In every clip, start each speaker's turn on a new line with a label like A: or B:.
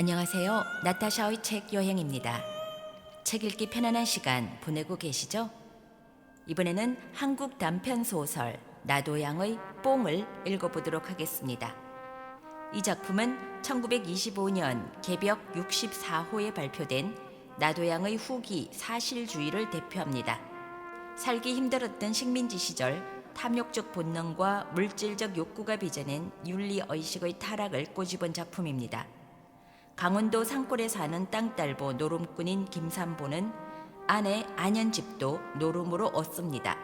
A: 안녕하세요. 나타샤의 책 여행입니다. 책 읽기 편안한 시간 보내고 계시죠? 이번에는 한국 단편 소설 나도양의 뽕을 읽어보도록 하겠습니다. 이 작품은 1925년 개벽 64호에 발표된 나도양의 후기 사실주의를 대표합니다. 살기 힘들었던 식민지 시절 탐욕적 본능과 물질적 욕구가 빚어낸 윤리의식의 타락을 꼬집은 작품입니다. 강원도 산골에 사는 땅딸보 노름꾼인 김삼보는 아내 안현집도 노름으로 얻습니다.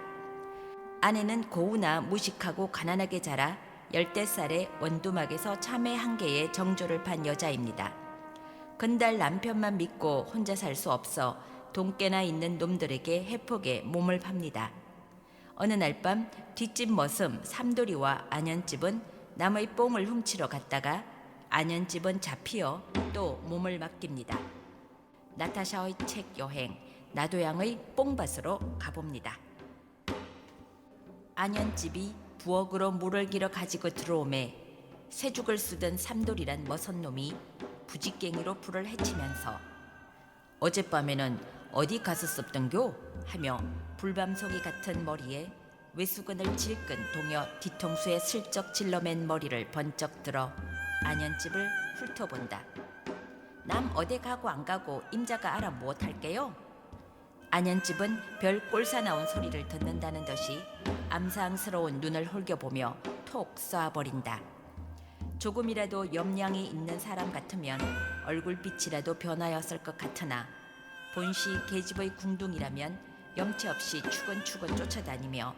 A: 아내는 고우나 무식하고 가난하게 자라 10살에 원두막에서 참외 한 개의 정조를 판 여자입니다. 건달 남편만 믿고 혼자 살 수 없어 돈깨나 있는 놈들에게 해폭에 몸을 팝니다. 어느 날 밤 뒷집 머슴 삼돌이와 안현집은 남의 뽕을 훔치러 갔다가 안현집은 잡히어 또 몸을 맡깁니다. 나타샤의 책 여행 나도양의 뽕밭으로 가봅니다. 안현집이 부엌으로 물을 길어 가지고 들어오매 새죽을 쓰던 삼돌이란 머선놈이 부직갱이로 불을 헤치면서 어젯밤에는 어디 가서 썩던교? 하며 불밤송이 같은 머리에 외수건을 질끈 동여 뒤통수에 슬쩍 질러맨 머리를 번쩍 들어 안현집을 훑어본다. 남 어디 가고 안 가고 임자가 알아 못할게요? 안현집은 별 꼴사 나온 소리를 듣는다는 듯이 암상스러운 눈을 홀겨보며 톡 쏘아버린다. 조금이라도 염량이 있는 사람 같으면 얼굴빛이라도 변하였을 것 같으나 본시 계집의 궁둥이라면 염치 없이 추근추근 쫓아다니며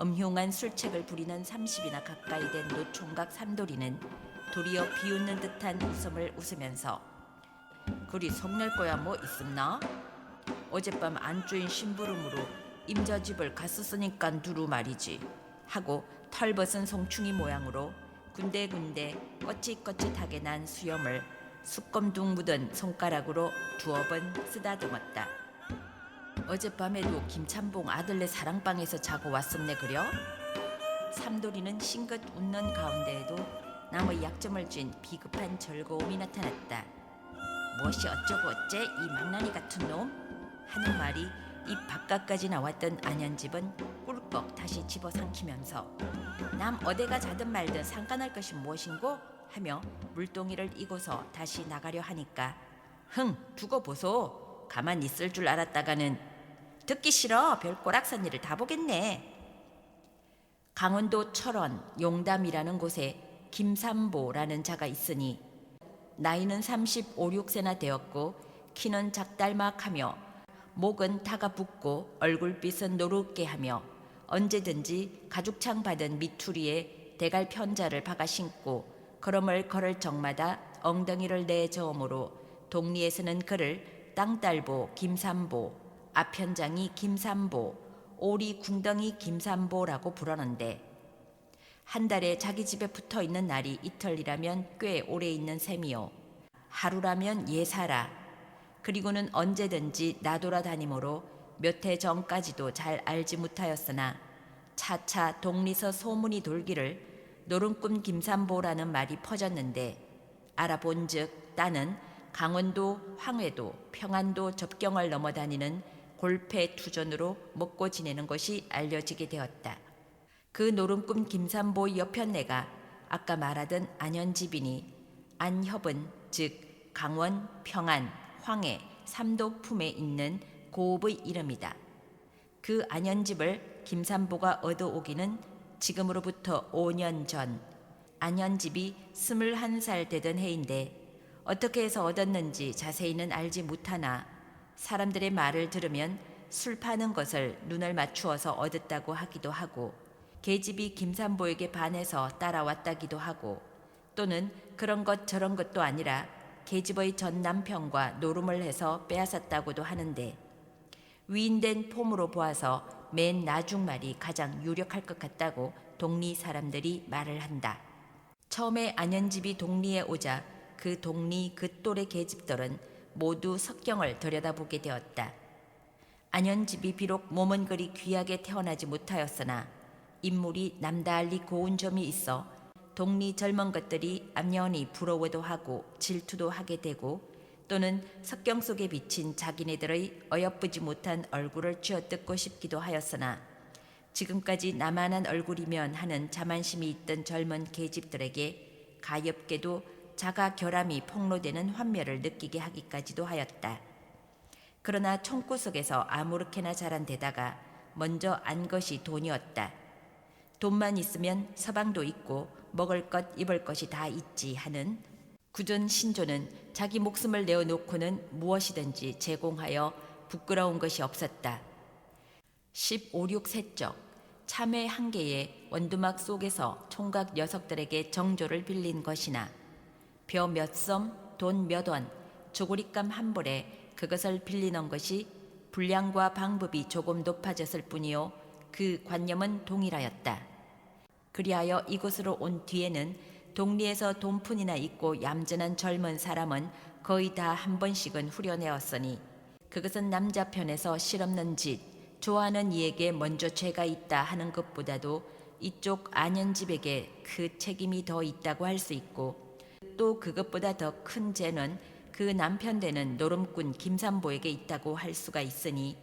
A: 음흉한 술책을 부리는 30이나 가까이 된 노총각 삼돌이는 도리어 비웃는 듯한 웃음을 웃으면서 그리 성낼 거야 뭐 있었나? 어젯밤 안주인 심부름으로 임자집을 갔었으니깐 두루 말이지 하고 털벗은 송충이 모양으로 군데군데 꺼릿꺼릿하게 난 수염을 숯검둥 묻은 손가락으로 두어 번 쓰다듬었다. 어젯밤에도 김참봉 아들네 사랑방에서 자고 왔었네 그려? 삼돌이는 싱긋 웃는 가운데에도 남의 약점을 쥔 비급한 즐거움이 나타났다. 무엇이 어쩌고 어째 이 망나니 같은 놈? 하는 말이 입 바깥까지 나왔던 안현집은 꿀꺽 다시 집어삼키면서 남 어디가 자든 말든 상관할 것이 무엇인고? 하며 물동이를 이고서 다시 나가려 하니까 흥 두고 보소. 가만 있을 줄 알았다가는 듣기 싫어. 별 꼬락선 일을 다 보겠네. 강원도 철원 용담이라는 곳에 김삼보라는 자가 있으니 나이는 35, 6세나 되었고 키는 작달막하며 목은 다가붙고 얼굴빛은 노릇게 하며 언제든지 가죽창 받은 미투리에 대갈 편자를 박아 신고 걸음을 걸을 적마다 엉덩이를 내저으므로 동리에서는 그를 땅딸보 김삼보, 앞현장이 김삼보, 오리 궁덩이 김삼보라고 부르는데 한 달에 자기 집에 붙어 있는 날이 이틀이라면 꽤 오래 있는 셈이요. 하루라면 예사라. 그리고는 언제든지 나돌아다니므로 몇 해 전까지도 잘 알지 못하였으나 차차 동리서 소문이 돌기를 노름꾼 김삼보라는 말이 퍼졌는데 알아본즉 따는 강원도 황해도 평안도 접경을 넘어다니는 골패 투전으로 먹고 지내는 것이 알려지게 되었다. 그 노름꾼 김삼보의 여편네가 아까 말하던 안현집이니 안협은 즉 강원, 평안, 황해, 삼도 품에 있는 고읍의 이름이다. 그 안현집을 김삼보가 얻어오기는 지금으로부터 5년 전 안현집이 21살 되던 해인데 어떻게 해서 얻었는지 자세히는 알지 못하나 사람들의 말을 들으면 술 파는 것을 눈을 맞추어서 얻었다고 하기도 하고 계집이 김삼보에게 반해서 따라왔다기도 하고 또는 그런 것 저런 것도 아니라 계집의 전 남편과 노름을 해서 빼앗았다고도 하는데 위인된 폼으로 보아서 맨 나중 말이 가장 유력할 것 같다고 동리 사람들이 말을 한다. 처음에 안현집이 동리에 오자 그 동리 그 또래 계집들은 모두 석경을 들여다보게 되었다. 안현집이 비록 몸은 그리 귀하게 태어나지 못하였으나 인물이 남달리 고운 점이 있어 동리 젊은 것들이 암연히 부러워도 하고 질투도 하게 되고 또는 석경 속에 비친 자기네들의 어여쁘지 못한 얼굴을 쥐어뜯고 싶기도 하였으나 지금까지 나만한 얼굴이면 하는 자만심이 있던 젊은 계집들에게 가엾게도 자가 결함이 폭로되는 환멸을 느끼게 하기까지도 하였다. 그러나 총구석에서 아무렇게나 자란 데다가 먼저 안 것이 돈이었다. 돈만 있으면 서방도 있고 먹을 것 입을 것이 다 있지 하는 구전 신조는 자기 목숨을 내어놓고는 무엇이든지 제공하여 부끄러운 것이 없었다. 15, 6세적 참외 한 개에 원두막 속에서 총각 녀석들에게 정조를 빌린 것이나 벼 몇 섬, 돈 몇 원, 조구리감 한 볼에 그것을 빌리는 것이 분량과 방법이 조금 높아졌을 뿐이요 그 관념은 동일하였다. 그리하여 이곳으로 온 뒤에는 동리에서 돈푼이나 있고 얌전한 젊은 사람은 거의 다 한 번씩은 후려내었으니 그것은 남자 편에서 실없는 짓, 좋아하는 이에게 먼저 죄가 있다 하는 것보다도 이쪽 안연집에게 그 책임이 더 있다고 할 수 있고 또 그것보다 더 큰 죄는 그 남편 되는 노름꾼 김삼보에게 있다고 할 수가 있으니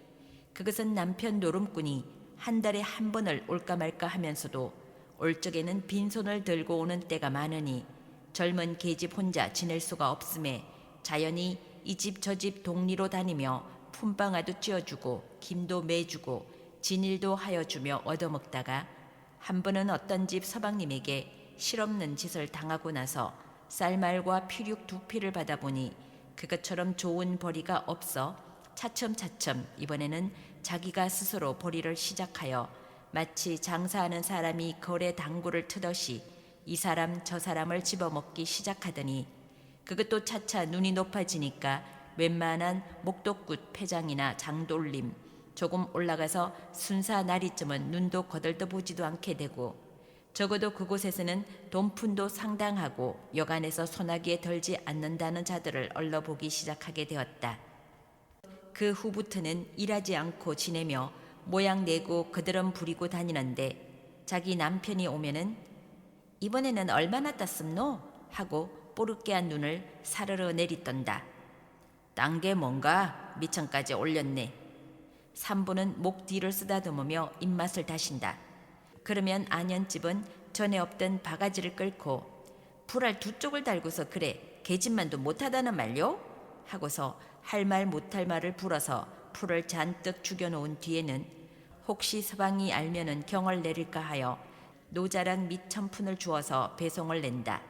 A: 그것은 남편 노름꾼이 한 달에 한 번을 올까 말까 하면서도 올 적에는 빈손을 들고 오는 때가 많으니 젊은 계집 혼자 지낼 수가 없음에 자연히 이 집 저 집 동리로 다니며 품방아도 찧어주고 김도 매주고 진일도 하여주며 얻어먹다가 한 번은 어떤 집 서방님에게 실없는 짓을 당하고 나서 쌀말과 피륙 2피를 받아보니 그것처럼 좋은 벌이가 없어 차츰차츰 이번에는 자기가 스스로 벌이를 시작하여 마치 장사하는 사람이 거래 당구를 트듯이 이 사람 저 사람을 집어먹기 시작하더니 그것도 차차 눈이 높아지니까 웬만한 목독굿 폐장이나 장돌림 조금 올라가서 순사 나리쯤은 눈도 거들떠보지도 않게 되고 적어도 그곳에서는 돈푼도 상당하고 여간에서 소나기에 덜지 않는다는 자들을 얼러보기 시작하게 되었다. 그 후부터는 일하지 않고 지내며 모양 내고 그들은 부리고 다니는데 자기 남편이 오면은 이번에는 얼마나 땄습노? 하고 뽀르게한 눈을 사르르 내리떤다. 딴 게 뭔가 미천까지 올렸네. 삼부는 목 뒤를 쓰다듬으며 입맛을 다신다. 그러면 안연집은 전에 없던 바가지를 끌고 풀알 2쪽을 달고서 그래 계집만도 못하다는 말요? 하고서 할 말 못할 말을 불어서 풀을 잔뜩 죽여놓은 뒤에는 혹시 서방이 알면은 경을 내릴까 하여 노자랑 밑 천푼을 주어서 배송을 낸다.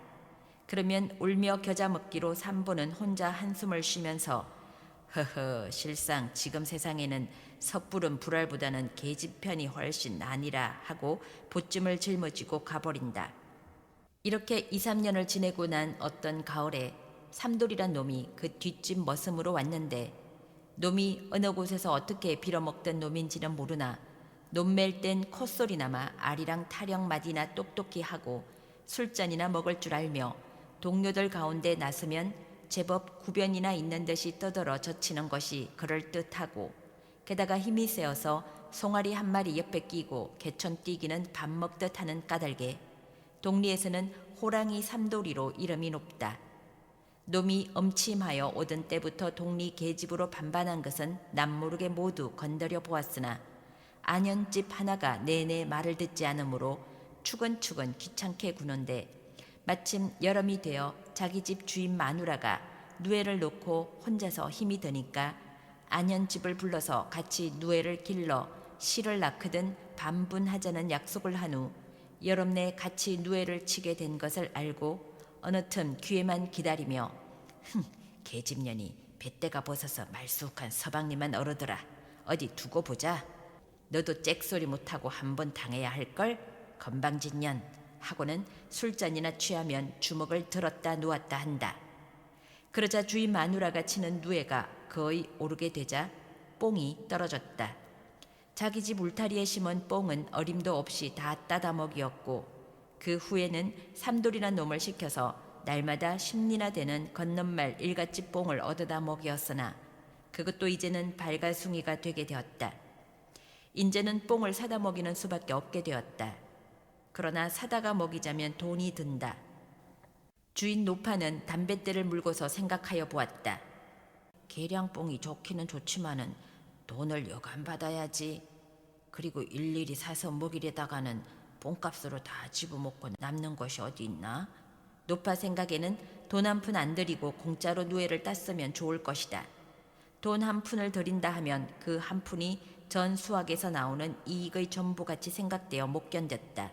A: 그러면 울며 겨자 먹기로 삼부는 혼자 한숨을 쉬면서 허허 실상 지금 세상에는 섣부른 불알보다는 계집 편이 훨씬 나니라 하고 보쯤을 짊어지고 가버린다. 이렇게 2, 3년을 지내고 난 어떤 가을에 삼돌이란 놈이 그 뒷집 머슴으로 왔는데 놈이 어느 곳에서 어떻게 빌어먹던 놈인지는 모르나 놈 맬 땐 콧소리나마 아리랑 타령마디나 똑똑히 하고 술잔이나 먹을 줄 알며 동료들 가운데 나서면 제법 구변이나 있는 듯이 떠들어 젖히는 것이 그럴듯하고 게다가 힘이 세어서 송아리 한 마리 옆에 끼고 개천 뛰기는 밥 먹듯 하는 까닭에 동리에서는 호랑이 삼돌이로 이름이 높다. 놈이 엄침하여 오던 때부터 동리 계집으로 반반한 것은 남모르게 모두 건드려 보았으나 안연집 하나가 내내 말을 듣지 않으므로 추근추근 귀찮게 구는데 마침 여름이 되어 자기 집 주인 마누라가 누에를 놓고 혼자서 힘이 드니까 안연집을 불러서 같이 누에를 길러 실을 낳거든 반분하자는 약속을 한 후 여름 내 같이 누에를 치게 된 것을 알고 어느 틈 귀에만 기다리며 계집년이 뱃대가 벗어서 말쑥한 서방님만 어르더라. 어디 두고 보자. 너도 잭소리 못하고 한번 당해야 할걸? 건방진년 하고는 술잔이나 취하면 주먹을 들었다 놓았다 한다. 그러자 주인 마누라가 치는 누에가 거의 오르게 되자 뽕이 떨어졌다. 자기 집 울타리에 심은 뽕은 어림도 없이 다 따다 먹이었고 그 후에는 삼돌이란 놈을 시켜서 날마다 10리나 되는 건넌말 일갓집 뽕을 얻어다 먹였으나 그것도 이제는 발가숭이가 되게 되었다. 인제는 뽕을 사다 먹이는 수밖에 없게 되었다. 그러나 사다가 먹이자면 돈이 든다. 주인 노파는 담뱃대를 물고서 생각하여 보았다. 계량뽕이 좋기는 좋지만은 돈을 여간 받아야지. 그리고 일일이 사서 먹이려다가는 뽕값으로 다 집어먹고 남는 것이 어디 있나? 노파 생각에는 돈 한 푼 안 들이고 공짜로 누에를 땄으면 좋을 것이다. 돈 한 푼을 들인다 하면 그 한 푼이 전 수확에서 나오는 이익의 전부같이 생각되어 못 견뎠다.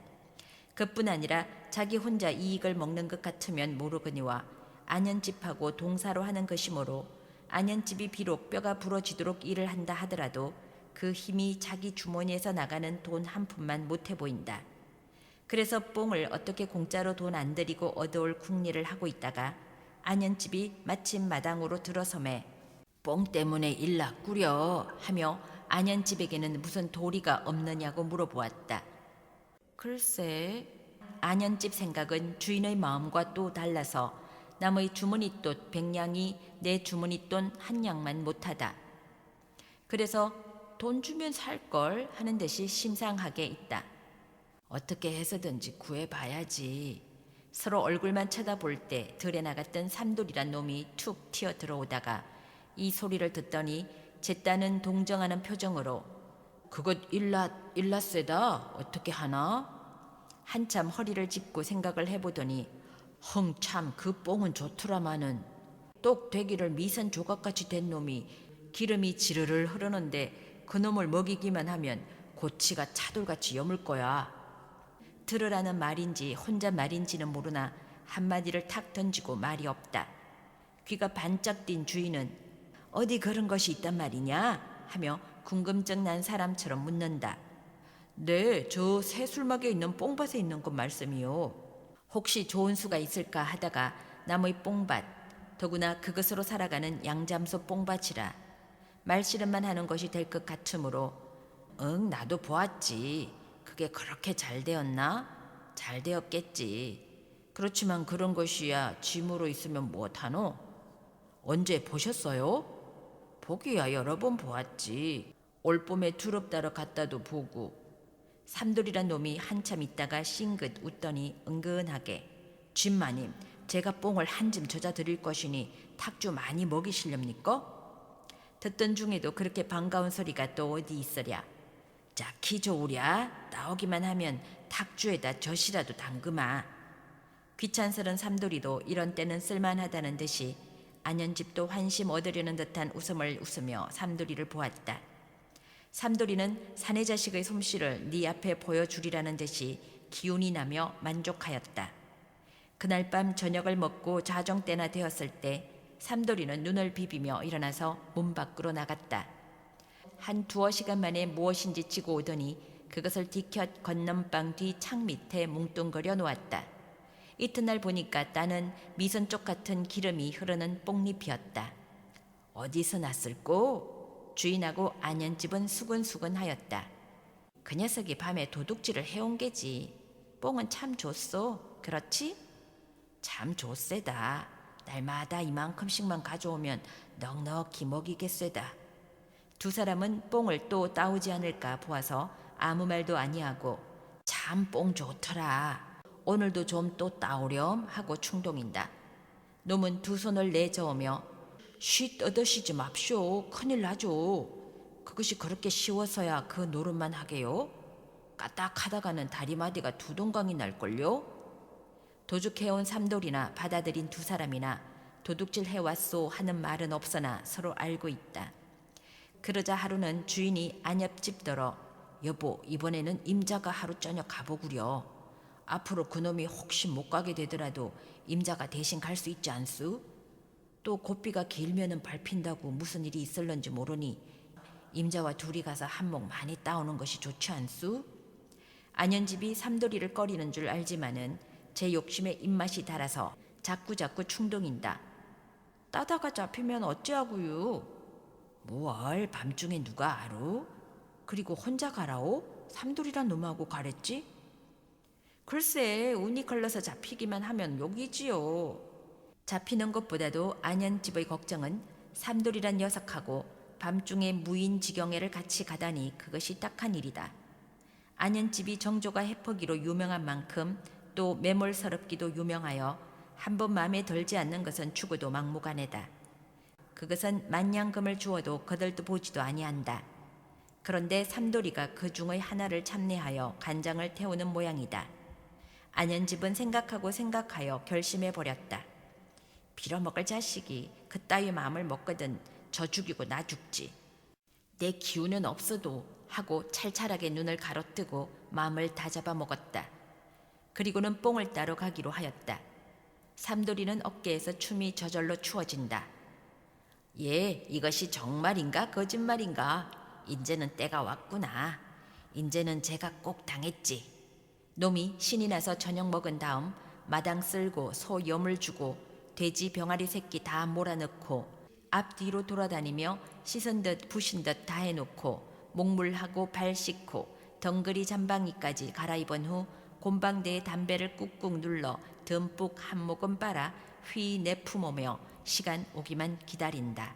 A: 그뿐 아니라 자기 혼자 이익을 먹는 것 같으면 모르거니와 안연집하고 동사로 하는 것이므로 안연집이 비록 뼈가 부러지도록 일을 한다 하더라도 그 힘이 자기 주머니에서 나가는 돈 한 푼만 못해 보인다. 그래서 뽕을 어떻게 공짜로 돈 안 들이고 얻어올 궁리를 하고 있다가 안연집이 마침 마당으로 들어서매 뽕 때문에 일났구려 하며 안연집에게는 무슨 도리가 없느냐고 물어보았다. 글쎄, 안연집 생각은 주인의 마음과 또 달라서 남의 주머니돈 100냥이 내 주머니돈 한 냥만 못하다. 그래서 돈 주면 살걸 하는 듯이 심상하게 있다. 어떻게 해서든지 구해봐야지. 서로 얼굴만 쳐다볼 때 들에 나갔던 삼돌이란 놈이 툭 튀어 들어오다가 이 소리를 듣더니 제 딴은 동정하는 표정으로 그것 일라세다 어떻게 하나? 한참 허리를 짚고 생각을 해보더니 참 그 뽕은 좋더라마는 똑 되기를 미선 조각같이 된 놈이 기름이 지르르 흐르는데 그놈을 먹이기만 하면 고치가 차돌같이 여물 거야. 들으라는 말인지 혼자 말인지는 모르나 한마디를 탁 던지고 말이 없다. 귀가 반짝 띈 주인은 어디 그런 것이 있단 말이냐 하며 궁금증 난 사람처럼 묻는다. 네, 저 새술막에 있는 뽕밭에 있는 것 말씀이요. 혹시 좋은 수가 있을까 하다가 남의 뽕밭, 더구나 그것으로 살아가는 양잠소 뽕밭이라 말씨름만 하는 것이 될 것 같으므로 응, 나도 보았지. 그게 그렇게 잘 되었나? 잘 되었겠지. 그렇지만 그런 것이야 짐으로 있으면 못하노? 언제 보셨어요? 보기야 여러 번 보았지. 올봄에 두릅따러 갔다도 보고. 삼돌이란 놈이 한참 있다가 싱긋 웃더니 은근하게 쥐마님 제가 뽕을 한 줌 젖어 드릴 것이니 탁주 많이 먹이실렵니까? 듣던 중에도 그렇게 반가운 소리가 또 어디 있으랴. 자, 키 좋으랴. 나오기만 하면 탁주에다 젖이라도 담그마. 귀찮스런 삼돌이도 이런 때는 쓸만하다는 듯이 안연집도 환심 얻으려는 듯한 웃음을 웃으며 삼돌이를 보았다. 삼돌이는 사내 자식의 솜씨를 네 앞에 보여주리라는 듯이 기운이 나며 만족하였다. 그날 밤 저녁을 먹고 자정 때나 되었을 때 삼돌이는 눈을 비비며 일어나서 문 밖으로 나갔다. 한 두어 시간 만에 무엇인지 치고 오더니 그것을 디켜 건넌방 뒤 창 밑에 뭉뚱거려 놓았다. 이튿날 보니까 따는 미선쪽 같은 기름이 흐르는 뽕잎이었다. 어디서 났을꼬? 주인하고 안연집은 수근수근하였다. 그 녀석이 밤에 도둑질을 해온 게지. 뽕은 참 좋소. 그렇지? 참 좋세다. 날마다 이만큼씩만 가져오면 넉넉히 먹이겠쇠다. 두 사람은 뽕을 또 따오지 않을까 보아서 아무 말도 아니하고 참 뽕 좋더라. 오늘도 좀 또 따오렴 하고 충동인다. 놈은 두 손을 내저으며 쉬 떠드시지 맙쇼. 큰일 나죠. 그것이 그렇게 쉬워서야 그 노릇만 하게요. 까딱하다가는 다리마디가 두 동강이 날걸요. 도둑해온 삼돌이나 받아들인 두 사람이나 도둑질 해왔소 하는 말은 없으나 서로 알고 있다. 그러자 하루는 주인이 안옆집더러 여보 이번에는 임자가 하루 저녁 가보구려. 앞으로 그놈이 혹시 못 가게 되더라도 임자가 대신 갈 수 있지 않수? 또 고삐가 길면은 밟힌다고 무슨 일이 있을런지 모르니 임자와 둘이 가서 한몫 많이 따오는 것이 좋지 않수? 안연집이 삼돌이를 꺼리는 줄 알지만은 제 욕심에 입맛이 달아서 자꾸자꾸 충동인다. 따다가 잡히면 어찌하구요? 뭘 밤중에 누가 알우? 그리고 혼자 가라오? 삼돌이란 놈하고 가랬지? 글쎄 운이 걸러서 잡히기만 하면 욕이지요. 잡히는 것보다도 안연집의 걱정은 삼돌이란 녀석하고 밤중에 무인 지경애를 같이 가다니 그것이 딱한 일이다. 안연집이 정조가 해퍼기로 유명한 만큼 또 매몰스럽기도 유명하여 한 번 마음에 들지 않는 것은 죽어도 막무가내다. 그것은 만냥금을 주어도 거들떠 보지도 아니한다. 그런데 삼돌이가 그 중의 하나를 참내하여 간장을 태우는 모양이다. 안연집은 생각하여 결심해 버렸다. 빌어먹을 자식이 그따위 마음을 먹거든 저 죽이고 나 죽지. 내 기운은 없어도 하고 찰찰하게 눈을 가로뜨고 마음을 다잡아 먹었다. 그리고는 뽕을 따러 가기로 하였다. 삼돌이는 어깨에서 춤이 저절로 추어진다. 예, 이것이 정말인가 거짓말인가? 인제는 때가 왔구나. 인제는 제가 꼭 당했지. 놈이 신이 나서 저녁 먹은 다음 마당 쓸고 소 염을 주고 돼지 병아리 새끼 다 몰아넣고 앞뒤로 돌아다니며 씻은 듯 부신 듯 다 해놓고 목물하고 발 씻고 덩그리 잠방이까지 갈아입은 후 곰방대에 담배를 꾹꾹 눌러 듬뿍 한 모금 빨아 휘 내품으며 시간 오기만 기다린다.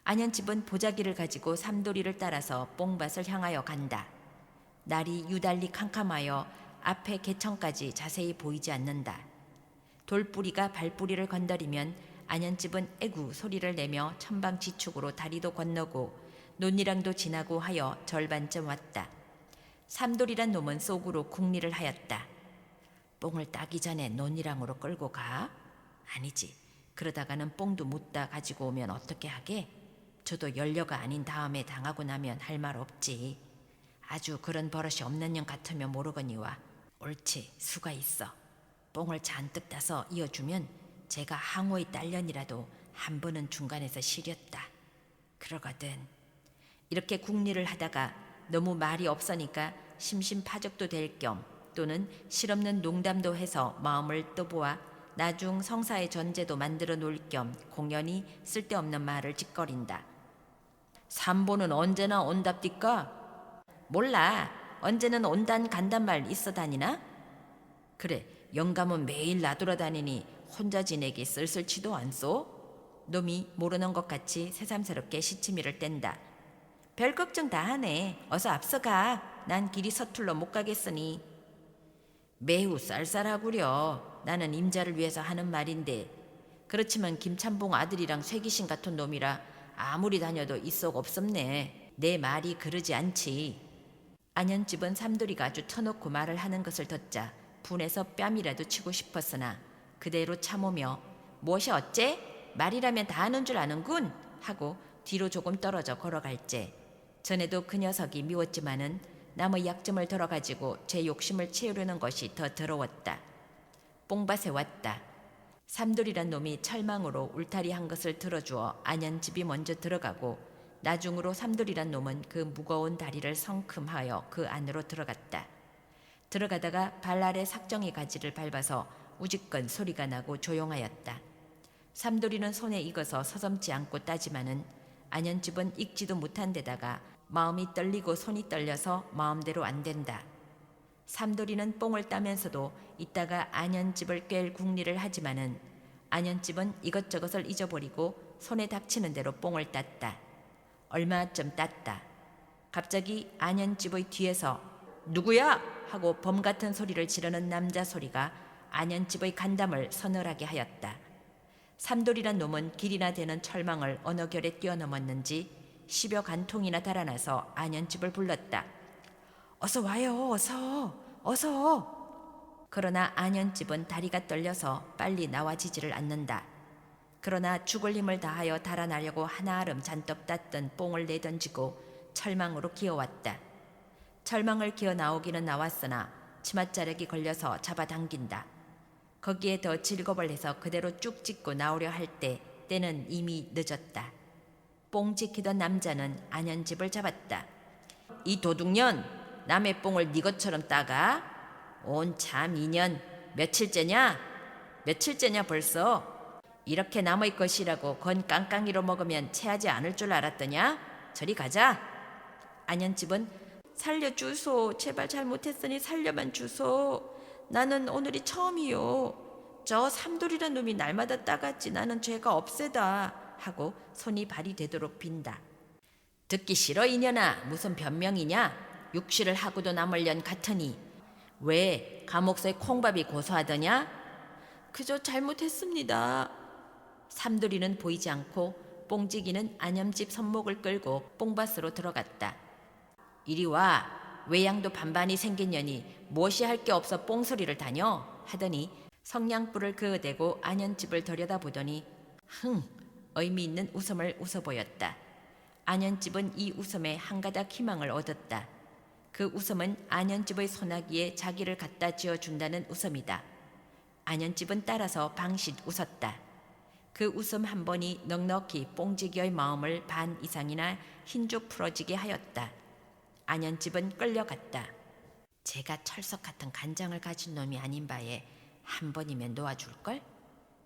A: 안연집은 보자기를 가지고 삼돌이를 따라서 뽕밭을 향하여 간다. 날이 유달리 캄캄하여 앞에 개천까지 자세히 보이지 않는다. 돌뿌리가 발뿌리를 건드리면 안연집은 애구 소리를 내며 천방지축으로 다리도 건너고 논리랑도 지나고 하여 절반쯤 왔다. 삼돌이란 놈은 속으로 궁리를 하였다. 뽕을 따기 전에 논리랑으로 끌고 가? 아니지. 그러다가는 뽕도 묻다 가지고 오면 어떻게 하게? 저도 연료가 아닌 다음에 당하고 나면 할 말 없지. 아주 그런 버릇이 없는 년 같으면 모르거니와. 옳지, 수가 있어. 뽕을 잔뜩 따서 이어주면 제가 항호의 딸년이라도 한 번은 중간에서 시렸다. 그러거든. 이렇게 궁리를 하다가 너무 말이 없으니까 심심파적도 될 겸 또는 실없는 농담도 해서 마음을 떠보아 나중 성사의 전제도 만들어 놓을 겸 공연히 쓸데없는 말을 짓거린다. 삼보는 언제나 온답디까? 몰라. 언제는 온단 간단 말 있어 다니나? 그래, 영감은 매일 나돌아다니니 혼자 지내기 쓸쓸치도 않소? 놈이 모르는 것 같이 새삼스럽게 시치미를 뗀다. 별 걱정 다 하네. 어서 앞서가. 난 길이 서툴러 못 가겠으니. 매우 쌀쌀하구려. 나는 임자를 위해서 하는 말인데. 그렇지만 김참봉 아들이랑 쇠기신 같은 놈이라 아무리 다녀도 있속 없었네. 내 말이 그러지 않지. 안연집은 삼돌이가 아주 터놓고 말을 하는 것을 듣자 분해서 뺨이라도 치고 싶었으나 그대로 참으며 무엇이 어째? 말이라면 다 하는 줄 아는군 하고 뒤로 조금 떨어져 걸어갈째 전에도 그 녀석이 미웠지만은 남의 약점을 덜어가지고 제 욕심을 채우려는 것이 더 더러웠다. 뽕밭에 왔다. 삼돌이란 놈이 철망으로 울타리 한 것을 들어주어 안연집이 먼저 들어가고 나중으로 삼돌이란 놈은 그 무거운 다리를 성큼하여 그 안으로 들어갔다. 들어가다가 발 아래 삭정이 가지를 밟아서 우직건 소리가 나고 조용하였다. 삼돌이는 손에 익어서 서섬지 않고 따지만은 안연집은 익지도 못한 데다가 마음이 떨리고 손이 떨려서 마음대로 안 된다. 삼돌이는 뽕을 따면서도 이따가 안연집을 꿰일 궁리를 하지만은 안연집은 이것저것을 잊어버리고 손에 닥치는 대로 뽕을 땄다. 얼마쯤 땄다. 갑자기 안연집의 뒤에서 누구야? 하고 범 같은 소리를 지르는 남자 소리가 안연집의 간담을 서늘하게 하였다. 삼돌이란 놈은 길이나 되는 철망을 어느 결에 뛰어넘었는지 10여 간통이나 달아나서 안연집을 불렀다. 어서 와요, 어서. 그러나 안연집은 다리가 떨려서 빨리 나와지지를 않는다. 그러나 죽을 힘을 다하여 달아나려고 한아름 잔뜩 땄던 뽕을 내던지고 철망으로 기어왔다. 철망을 기어 나오기는 나왔으나 치맛자락이 걸려서 잡아당긴다. 거기에 더 질겁을 해서 그대로 쭉 찢고 나오려 할 때는 이미 늦었다. 뽕 지키던 남자는 안연집을 잡았다. 이 도둑년, 남의 뽕을 네 것처럼 따가? 온 참 이년, 며칠째냐 벌써? 이렇게 남의 것이라고 건 깡깡이로 먹으면 체하지 않을 줄 알았더냐? 저리 가자. 안연집은 살려주소. 제발 잘못했으니 살려만 주소. 나는 오늘이 처음이요. 저 삼돌이란 놈이 날마다 따갔지 나는 죄가 없세다 하고 손이 발이 되도록 빈다. 듣기 싫어 이년아. 무슨 변명이냐? 육실을 하고도 남을 년 같으니 왜 감옥서의 콩밥이 고소하더냐? 그저 잘못했습니다. 삼돌이는 보이지 않고 뽕지기는 안염집 손목을 끌고 뽕밭으로 들어갔다. 이리 와. 외양도 반반이 생긴 년이 무엇이 할 게 없어 뽕소리를 다녀? 하더니 성냥불을 그어대고 안연집을 들여다보더니 의미 있는 웃음을 웃어 보였다. 안연집은 이 웃음에 한가닥 희망을 얻었다. 그 웃음은 안연집의 소나기에 자기를 갖다 지어준다는 웃음이다. 안연집은 따라서 방싯 웃었다. 그 웃음 한 번이 넉넉히 뽕지기의 마음을 반 이상이나 흰죽 풀어지게 하였다. 안연집은 끌려갔다. 제가 철석 같은 간장을 가진 놈이 아닌 바에 한 번이면 놓아줄걸?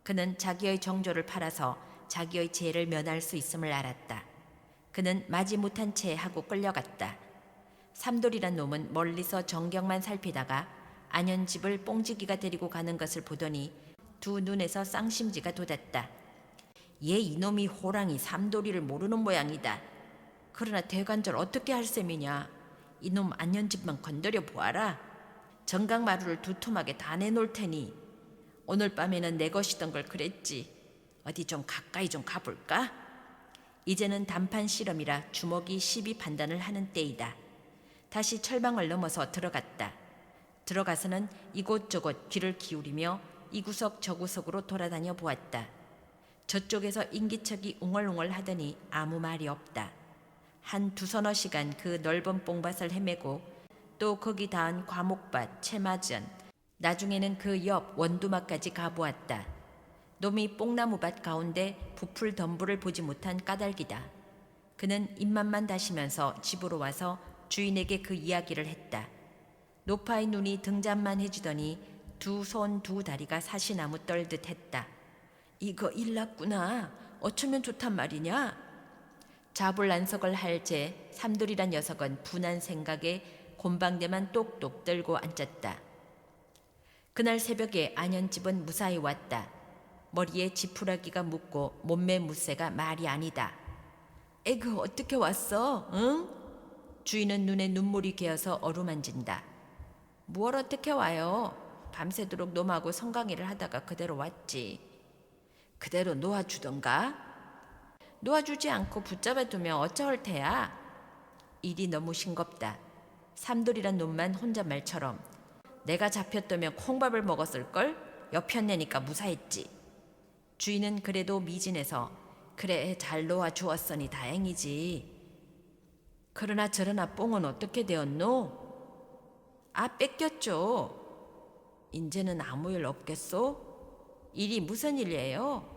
A: 그는 자기의 정조를 팔아서 자기의 죄를 면할 수 있음을 알았다. 그는 마지못한 채 하고 끌려갔다. 삼돌이란 놈은 멀리서 정경만 살피다가 안연집을 뽕지기가 데리고 가는 것을 보더니 두 눈에서 쌍심지가 돋았다. 얘 이놈이 호랑이 삼돌이를 모르는 모양이다. 그러나 대관절 어떻게 할 셈이냐. 이놈 안연집만 건드려 보아라. 정강마루를 두툼하게 다 내놓을 테니 오늘 밤에는 내 것이던 걸 그랬지. 어디 좀 가까이 좀 가볼까? 이제는 단판 실험이라 주먹이 시비 판단을 하는 때이다. 다시 철방을 넘어서 들어갔다. 들어가서는 이곳저곳 귀를 기울이며 이구석 저구석으로 돌아다녀 보았다. 저쪽에서 인기척이 웅얼웅얼 하더니 아무 말이 없다. 한 두서너 시간 그 넓은 뽕밭을 헤매고 또 거기 닿은 과목밭, 채마전, 나중에는 그 옆 원두막까지 가보았다. 놈이 뽕나무밭 가운데 부풀 덤불을 보지 못한 까닭이다. 그는 입맛만 다시면서 집으로 와서 주인에게 그 이야기를 했다. 노파의 눈이 등잔만 해지더니 두 손 두 다리가 사시나무 떨듯 했다. 이거 일났구나. 어쩌면 좋단 말이냐? 자불난석을 할 제 삼돌이란 녀석은 분한 생각에 곰방대만 똑똑 들고 앉았다. 그날 새벽에 안연집은 무사히 왔다. 머리에 지푸라기가 묻고 몸매 무쇠가 말이 아니다. 에그 어떻게 왔어? 응? 주인은 눈에 눈물이 괴어서 어루만진다. 무얼 어떻게 와요? 밤새도록 놈하고 성강의를 하다가 그대로 왔지. 그대로 놓아주던가? 놓아주지 않고 붙잡아두면 어쩌할 테야? 일이 너무 싱겁다. 삼돌이란 놈만 혼잣말처럼 내가 잡혔다면 콩밥을 먹었을걸? 옆편내니까 무사했지. 주인은 그래도 미진해서 그래 잘 놓아주었으니 다행이지. 그러나 저러나 뽕은 어떻게 되었노? 뺏겼죠. 인제는 아무 일 없겠소? 일이 무슨 일이에요?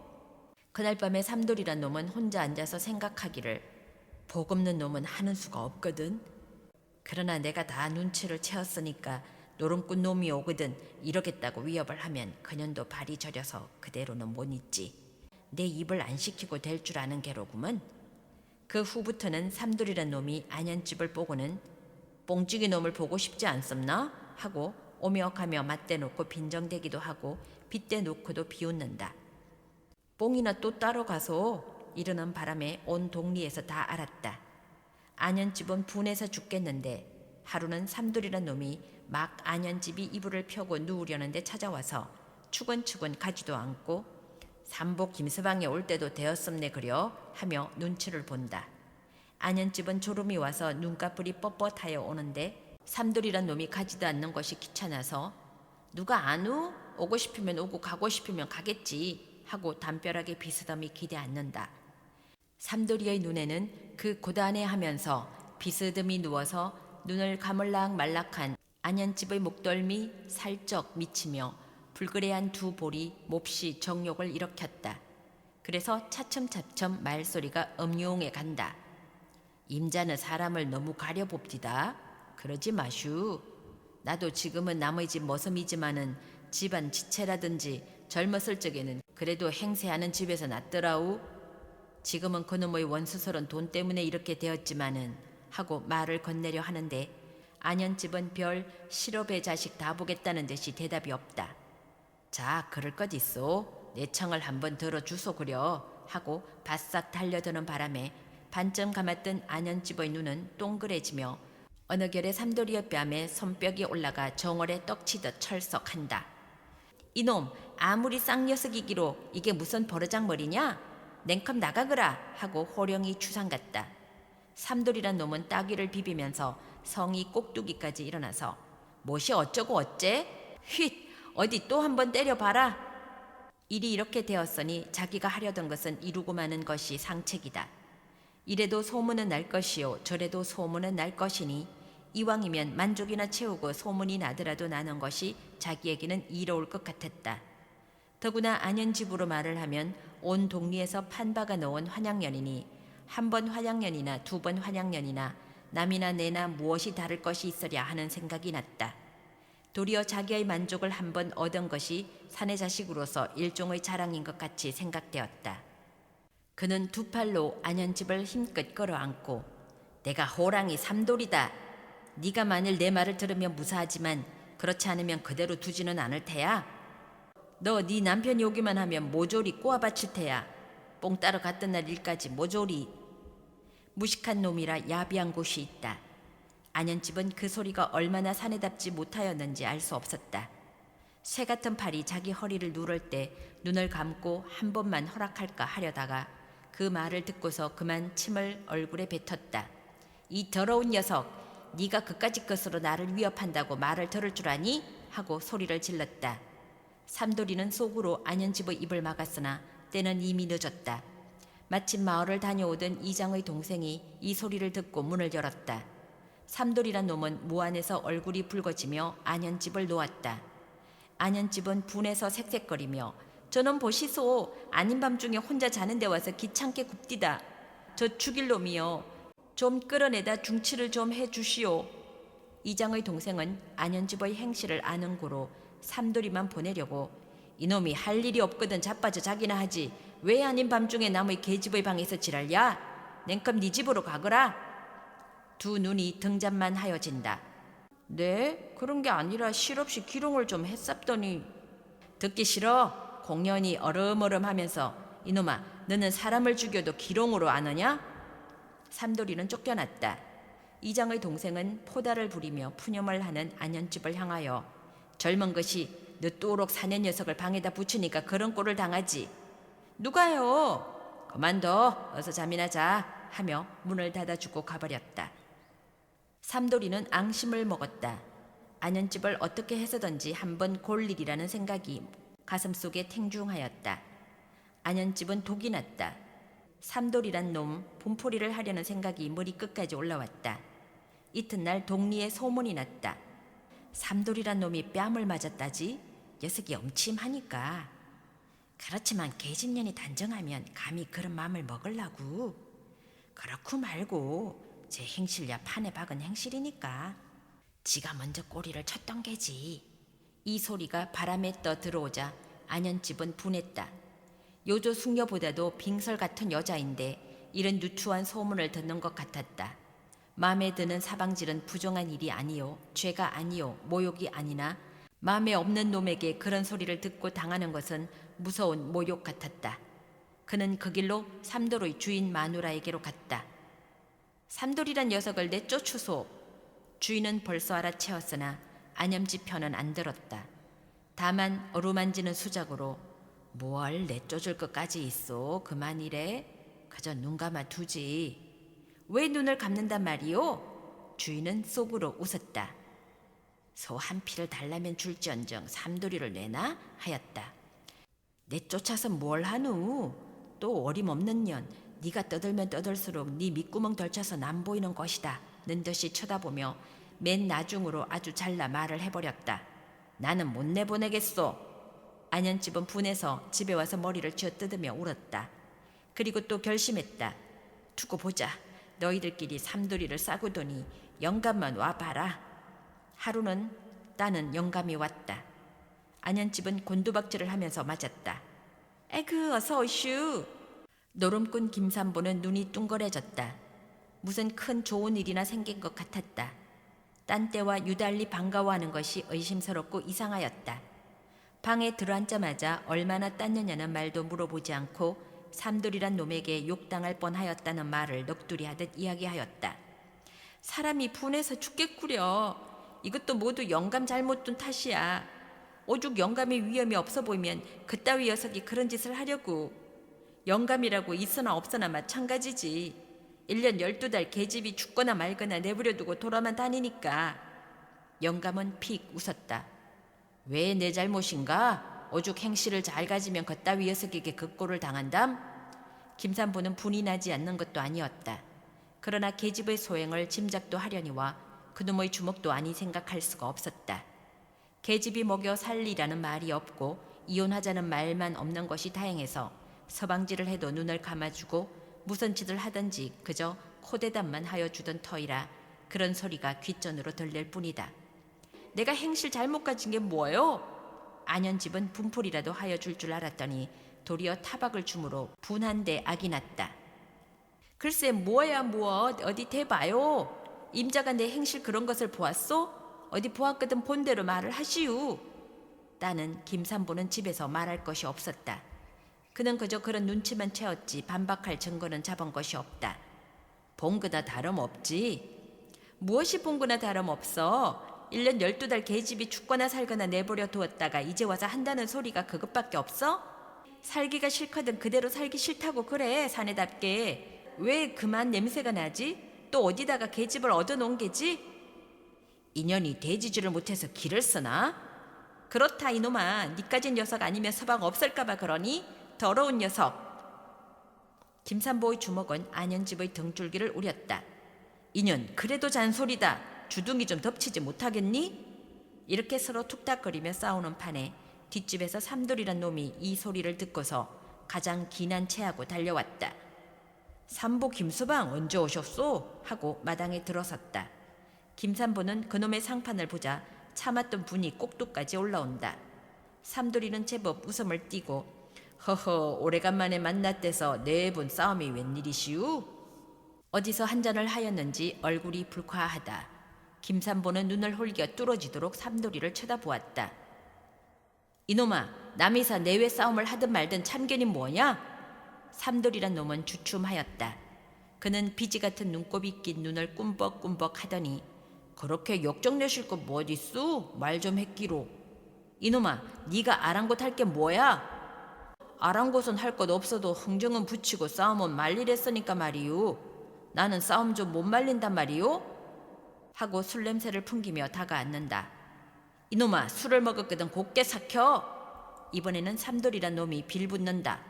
A: 그날 밤에 삼돌이란 놈은 혼자 앉아서 생각하기를 복 없는 놈은 하는 수가 없거든. 그러나 내가 다 눈치를 채웠으니까 노름꾼 놈이 오거든 이러겠다고 위협을 하면 그년도 발이 저려서 그대로는 못 있지. 내 입을 안 시키고 될 줄 아는 게로구먼. 그 후부터는 삼돌이란 놈이 안연집을 보고는 뽕찌기 놈을 보고 싶지 않습나? 하고 오며 가며 맞대놓고 빈정대기도 하고 빗대놓고도 비웃는다. 뽕이나 또 따로 가서 이러는 바람에 온 동리에서 다 알았다. 안연집은 분해서 죽겠는데 하루는 삼돌이란 놈이 막 안연집이 이불을 펴고 누우려는데 찾아와서 추근추근 가지도 않고 삼복 김서방에 올 때도 되었음네 그려 하며 눈치를 본다. 안연집은 졸음이 와서 눈꺼풀이 뻣뻣하여 오는데 삼돌이란 놈이 가지도 않는 것이 귀찮아서 누가 안 오? 오고 싶으면 오고 가고 싶으면 가겠지 하고 담벼락에 비스듬히 기대 앉는다. 삼돌이의 눈에는 그 고단해하면서 비스듬히 누워서 눈을 감을락 말락한 안연집의 목덜미 살쩍 미치며 불그레한 두 볼이 몹시 정욕을 일으켰다. 그래서 차츰차츰 말소리가 음흉해 간다. 임자는 사람을 너무 가려봅디다. 그러지 마슈. 나도 지금은 남의 집 머슴이지만은 집안 지체라든지 젊었을 적에는 그래도 행세하는 집에서 났더라우. 지금은 그놈의 원수설은 돈 때문에 이렇게 되었지만은 하고 말을 건네려 하는데 안연집은 별 실업의 자식 다 보겠다는 듯이 대답이 없다. 자, 그럴 것 있소. 내 청을 한번 들어주소 그려 하고 바싹 달려드는 바람에 반쯤 감았던 안연집의 눈은 동그래지며 어느 결에 삼돌이의 뺨에 손뼉이 올라가 정월에 떡치듯 철썩한다. 이놈 아무리 쌍녀석이기로 이게 무슨 버르장머리냐? 냉큼 나가거라 하고 호령이 주상갔다. 삼돌이란 놈은 따귀를 비비면서 성이 꼭두기까지 일어나서 못이 어쩌고 어째? 휙 어디 또 한번 때려봐라. 일이 이렇게 되었으니 자기가 하려던 것은 이루고 마는 것이 상책이다. 이래도 소문은 날 것이요 저래도 소문은 날 것이니 이왕이면 만족이나 채우고 소문이 나더라도 나는 것이 자기에게는 이로울 것 같았다. 더구나 안현집으로 말을 하면 온 동리에서 판박아 놓은 환양년이니 한 번 환양년이나 두 번 환양년이나 남이나 내나 무엇이 다를 것이 있으랴 하는 생각이 났다. 도리어 자기의 만족을 한 번 얻은 것이 사내 자식으로서 일종의 자랑인 것 같이 생각되었다. 그는 두 팔로 안현집을 힘껏 끌어안고 내가 호랑이 삼돌이다. 네가 만일 내 말을 들으면 무사하지만 그렇지 않으면 그대로 두지는 않을 테야. 너 네 남편이 오기만 하면 모조리 꼬아바칠 테야. 뽕 따러 갔던 날 일까지 모조리. 무식한 놈이라 야비한 곳이 있다. 안현집은 그 소리가 얼마나 사내답지 못하였는지 알 수 없었다. 새 같은 팔이 자기 허리를 누를 때 눈을 감고 한 번만 허락할까 하려다가 그 말을 듣고서 그만 침을 얼굴에 뱉었다. 이 더러운 녀석, 네가 그까짓 것으로 나를 위협한다고 말을 들을 줄 아니? 하고 소리를 질렀다. 삼돌이는 속으로 안현집의 입을 막았으나 때는 이미 늦었다. 마침 마을을 다녀오던 이장의 동생이 이 소리를 듣고 문을 열었다. 삼돌이란 놈은 무안에서 얼굴이 붉어지며 안현집을 놓았다. 안현집은 분해서 색색거리며 저놈 보시소. 아닌 밤중에 혼자 자는데 와서 귀찮게 굽디다. 저 죽일 놈이요. 좀 끌어내다 중치를 좀 해주시오. 이장의 동생은 안현집의 행실을 아는 고로 삼돌이만 보내려고 이놈이 할 일이 없거든 자빠져 자기나 하지. 왜 아닌 밤중에 남의 계집의 방에서 지랄야? 냉큼 네 집으로 가거라. 두 눈이 등잔만 하여진다. 네? 그런 게 아니라 실없이 기롱을 좀 했sap더니. 듣기 싫어? 공연히 얼음얼음하면서 이놈아 너는 사람을 죽여도 기롱으로 안 하냐? 삼돌이는 쫓겨났다. 이장의 동생은 포다를 부리며 푸념을 하는 안현집을 향하여 젊은 것이 늦도록 사내 녀석을 방에다 붙이니까 그런 꼴을 당하지. 누가요? 그만둬 어서 잠이나 자 하며 문을 닫아주고 가버렸다. 삼돌이는 앙심을 먹었다. 안현집을 어떻게 해서든지 한번 골 일이라는 생각이 가슴속에 탱중하였다. 안현집은 독이 났다. 삼돌이란 놈 분풀이를 하려는 생각이 머리 끝까지 올라왔다. 이튿날 동리에 소문이 났다. 삼돌이란 놈이 뺨을 맞았다지. 녀석이 엄침하니까. 그렇지만 계집년이 단정하면 감히 그런 맘을 먹으려고. 그렇고 말고 제 행실야 판에 박은 행실이니까. 지가 먼저 꼬리를 쳤던 게지. 이 소리가 바람에 떠 들어오자 안현집은 분했다. 요조 숙녀보다도 빙설 같은 여자인데 이런 누추한 소문을 듣는 것 같았다. 마음에 드는 사방질은 부정한 일이 아니요 죄가 아니요 모욕이 아니나 마음에 없는 놈에게 그런 소리를 듣고 당하는 것은 무서운 모욕 같았다. 그는 그 길로 삼돌의 주인 마누라에게로 갔다. 삼돌이란 녀석을 내쫓으소. 주인은 벌써 알아채었으나 안현집 편은 안 들었다. 다만 어루만지는 수작으로 뭘 내쫓을 것까지 있어. 그만 이래. 그저 눈 감아 두지. 왜 눈을 감는단 말이오? 주인은 속으로 웃었다. 소 한 피를 달라면 줄지언정 삼돌이를 내나? 하였다. 내쫓아서 뭘 하누? 또 어림없는 년 네가 떠들면 떠들수록 네 밑구멍 덜쳐서 남 보이는 것이다 는 듯이 쳐다보며 맨 나중으로 아주 잘라 말을 해버렸다. 나는 못 내보내겠소. 안현집은 분해서 집에 와서 머리를 쥐어뜯으며 울었다. 그리고 또 결심했다. 두고 보자. 너희들끼리 삼돌이를 싸구더니 영감만 와봐라. 하루는 따는 영감이 왔다. 안현집은 곤두박질을 하면서 맞았다. 에그 어서 오슈. 노름꾼 김삼보는 눈이 뚱거려졌다. 무슨 큰 좋은 일이나 생긴 것 같았다. 딴 때와 유달리 반가워하는 것이 의심스럽고 이상하였다. 방에 들어앉자마자 얼마나 땄느냐는 말도 물어보지 않고 삼돌이란 놈에게 욕당할 뻔하였다는 말을 넋두리 하듯 이야기하였다. 사람이 분해서 죽겠구려. 이것도 모두 영감 잘못 둔 탓이야. 오죽 영감의 위험이 없어 보이면 그따위 녀석이 그런 짓을 하려고. 영감이라고 있으나 없으나 마찬가지지. 1년 12달 계집이 죽거나 말거나 내버려두고 돌아만 다니니까. 영감은 픽 웃었다. 왜 내 잘못인가? 오죽 행실을 잘 가지면 그따위 녀석에게 그 꼴을 당한담? 김산보는 분이 나지 않는 것도 아니었다. 그러나 계집의 소행을 짐작도 하려니와 그놈의 주먹도 아니 생각할 수가 없었다. 계집이 먹여 살리라는 말이 없고 이혼하자는 말만 없는 것이 다행해서 서방질을 해도 눈을 감아주고 무슨 짓을 하든지 그저 코대답만 하여 주던 터이라 그런 소리가 귓전으로 들릴 뿐이다. 내가 행실 잘못 가진 게 뭐요? 안현집은 분풀이라도 하여 줄 알았더니 도리어 타박을 주므로 분한데 악이 났다. 글쎄 뭐야 뭐 어디 대봐요. 임자가 내 행실 그런 것을 보았소? 어디 보았거든 본대로 말을 하시우. 따는 김산보는 집에서 말할 것이 없었다. 그는 그저 그런 눈치만 채었지 반박할 증거는 잡은 것이 없다. 본 거나 다름없지. 무엇이 본 거나 다름없어. 1년 12달 계집이 죽거나 살거나 내버려 두었다가 이제 와서 한다는 소리가 그것밖에 없어? 살기가 싫거든 그대로 살기 싫다고 그래 사내답게. 왜 그만 냄새가 나지? 또 어디다가 계집을 얻어놓은 게지? 인연이 돼지질을 못해서 기를 쓰나? 그렇다 이놈아. 니까진 녀석 아니면 서방 없을까봐 그러니? 더러운 녀석. 김산보의 주먹은 안현집의 등줄기를 우렸다. 인연 그래도 잔소리다. 주둥이 좀 덮치지 못하겠니? 이렇게 서로 툭닥거리며 싸우는 판에 뒷집에서 삼돌이란 놈이 이 소리를 듣고서 가장 기난 체하고 달려왔다. 삼보 김서방 언제 오셨소? 하고 마당에 들어섰다. 김산보는 그놈의 상판을 보자 참았던 분이 꼭두까지 올라온다. 삼돌이는 제법 웃음을 띠고 허허 오래간만에 만났대서 네 분 싸움이 웬일이시우? 어디서 한잔을 하였는지 얼굴이 불쾌하다. 김산보는 눈을 홀겨 뚫어지도록 삼돌이를 쳐다보았다. 이놈아 남이사 내외 싸움을 하든 말든 참견이 뭐냐? 삼돌이란 놈은 주춤하였다. 그는 비지 같은 눈곱이 낀 눈을 꿈벅꿈벅 하더니 그렇게 역정내실 것 뭐 어딨소? 말 좀 했기로. 이놈아 네가 아랑곳 할 게 뭐야? 아랑곳은 할 것 없어도 흥정은 붙이고 싸움은 말리랬으니까 말이유. 나는 싸움 좀 못 말린단 말이유? 하고 술 냄새를 풍기며 다가앉는다. 이놈아 술을 먹었거든 곱게 삭혀. 이번에는 삼돌이란 놈이 빌붙는다.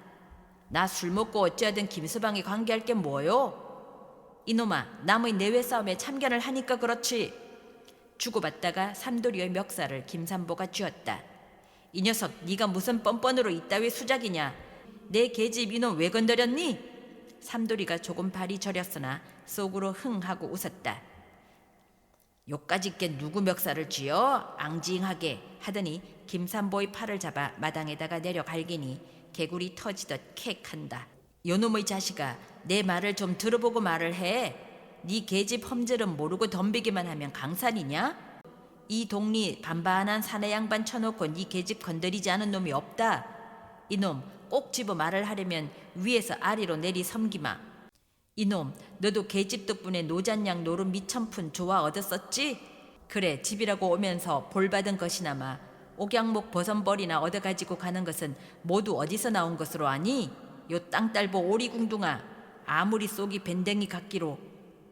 A: 나 술 먹고 어찌하든 김서방이 관계할 게 뭐요? 이놈아 남의 내외 싸움에 참견을 하니까 그렇지. 주고받다가 삼돌이의 멱살을 김산보가 쥐었다. 이 녀석 네가 무슨 뻔뻔으로 이따위 수작이냐. 내 계집 이놈 왜 건드렸니? 삼돌이가 조금 발이 저렸으나 속으로 흥 하고 웃었다. 요까짓 게 누구 멱살을 쥐어? 앙징하게 하더니 김산보의 팔을 잡아 마당에다가 내려갈기니 개구리 터지듯 캑한다. 요놈의 자식아 내 말을 좀 들어보고 말을 해. 네 계집 험질은 모르고 덤비기만 하면 강산이냐? 이 동리 반반한 사내 양반 쳐놓고 네 계집 건드리지 않은 놈이 없다. 이놈 꼭 집어 말을 하려면 위에서 아래로 내리 섬기마. 이놈 너도 계집 덕분에 노잔양 노름 미천푼 조화 얻었었지? 그래 집이라고 오면서 볼받은 것이나마 옥양목 버선벌이나 얻어가지고 가는 것은 모두 어디서 나온 것으로 아니? 요 땅딸보 오리궁둥아 아무리 쏙이 밴댕이 같기로.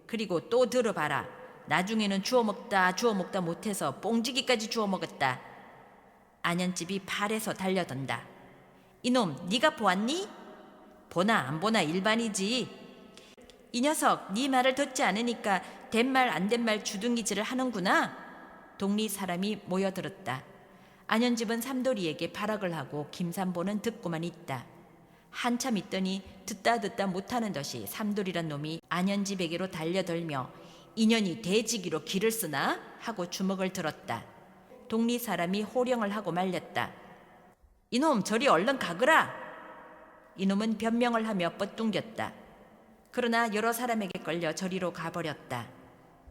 A: 그리고 또 들어봐라. 나중에는 주워먹다 못해서 뽕지기까지 주워먹었다. 안현집이 팔에서 달려든다. 이놈 네가 보았니? 보나 안 보나 일반이지. 이 녀석 네 말을 듣지 않으니까 된 말 안 된 말 주둥이질을 하는구나. 동리 사람이 모여들었다. 안현집은 삼돌이에게 발악을 하고 김산보는 듣고만 있다. 한참 있더니 듣다 못하는 듯이 삼돌이란 놈이 안현집에게로 달려들며 인연이 대지기로 길을 쓰나? 하고 주먹을 들었다. 동리 사람이 호령을 하고 말렸다. 이놈 저리 얼른 가거라. 이놈은 변명을 하며 뻗뚱겼다. 그러나 여러 사람에게 끌려 저리로 가버렸다.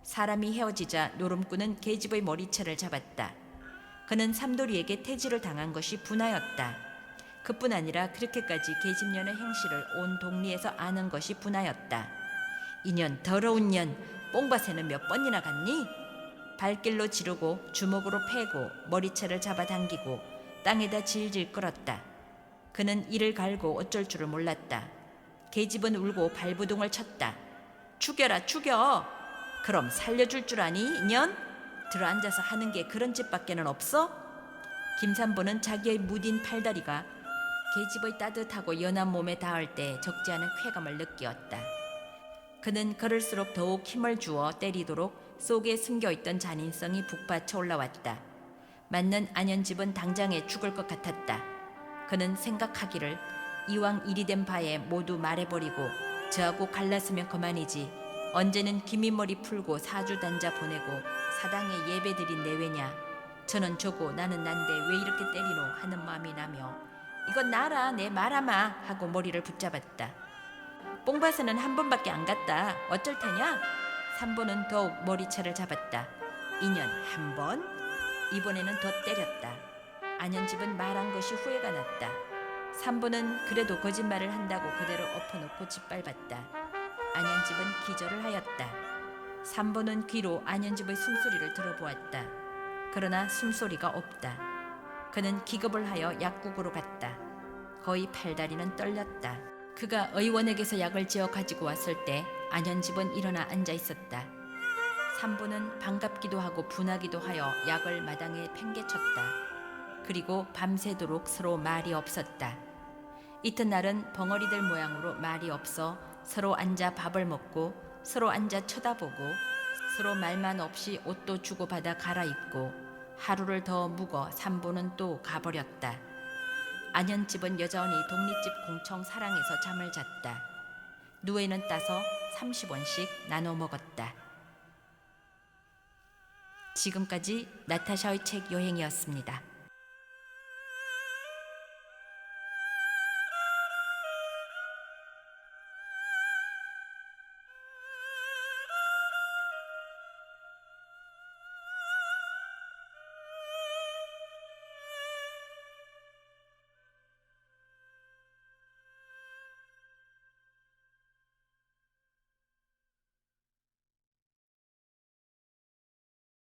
A: 사람이 헤어지자 노름꾼은 계집의 머리채를 잡았다. 그는 삼돌이에게 태지를 당한 것이 분하였다. 그뿐 아니라 그렇게까지 계집년의 행실을 온 동리에서 아는 것이 분하였다. 이년 더러운 년 뽕밭에는 몇 번이나 갔니? 발길로 지르고 주먹으로 패고 머리채를 잡아당기고 땅에다 질질 끌었다. 그는 이를 갈고 어쩔 줄을 몰랐다. 계집은 울고 발부둥을 쳤다. 죽여라 죽여. 그럼 살려줄 줄 아니 인연? 들어앉아서 하는 게 그런 짓밖에는 없어? 김산보는 자기의 무딘 팔다리가 계집의 따뜻하고 연한 몸에 닿을 때 적지 않은 쾌감을 느끼었다. 그는 걸을수록 더욱 힘을 주어 때리도록 속에 숨겨있던 잔인성이 북받쳐 올라왔다. 맞는 안현집은 당장에 죽을 것 같았다. 그는 생각하기를 이왕 일이 된 바에 모두 말해버리고 저하고 갈랐으면 그만이지. 언제는 기민머리 풀고 사주 단자 보내고 사당에 예배드린 내외냐. 저는 저고 나는 난데 왜 이렇게 때리노 하는 마음이 나며 이건 나라 내 말아마 하고 머리를 붙잡았다. 뽕밭에는 한 번밖에 안 갔다. 어쩔 테냐? 삼보는 더욱 머리채를 잡았다. 인연 한 번? 이번에는 더 때렸다. 안현집은 말한 것이 후회가 났다. 삼보는 그래도 거짓말을 한다고 그대로 엎어놓고 짓밟았다. 안현집은 기절을 하였다. 삼보는 귀로 안현집의 숨소리를 들어보았다. 그러나 숨소리가 없다. 그는 기겁을 하여 약국으로 갔다. 거의 팔다리는 떨렸다. 그가 의원에게서 약을 지어 가지고 왔을 때 안현집은 일어나 앉아 있었다. 삼보는 반갑기도 하고 분하기도 하여 약을 마당에 팽개쳤다. 그리고 밤새도록 서로 말이 없었다. 이튿날은 벙어리들 모양으로 말이 없어 서로 앉아 밥을 먹고 서로 앉아 쳐다보고 서로 말만 없이 옷도 주고받아 갈아입고 하루를 더 묵어 삼보는 또 가버렸다. 안현집은 여전히 독립집 공청 사랑에서 잠을 잤다. 누에는 따서 30원씩 나눠 먹었다. 지금까지 나타샤의 책 여행이었습니다.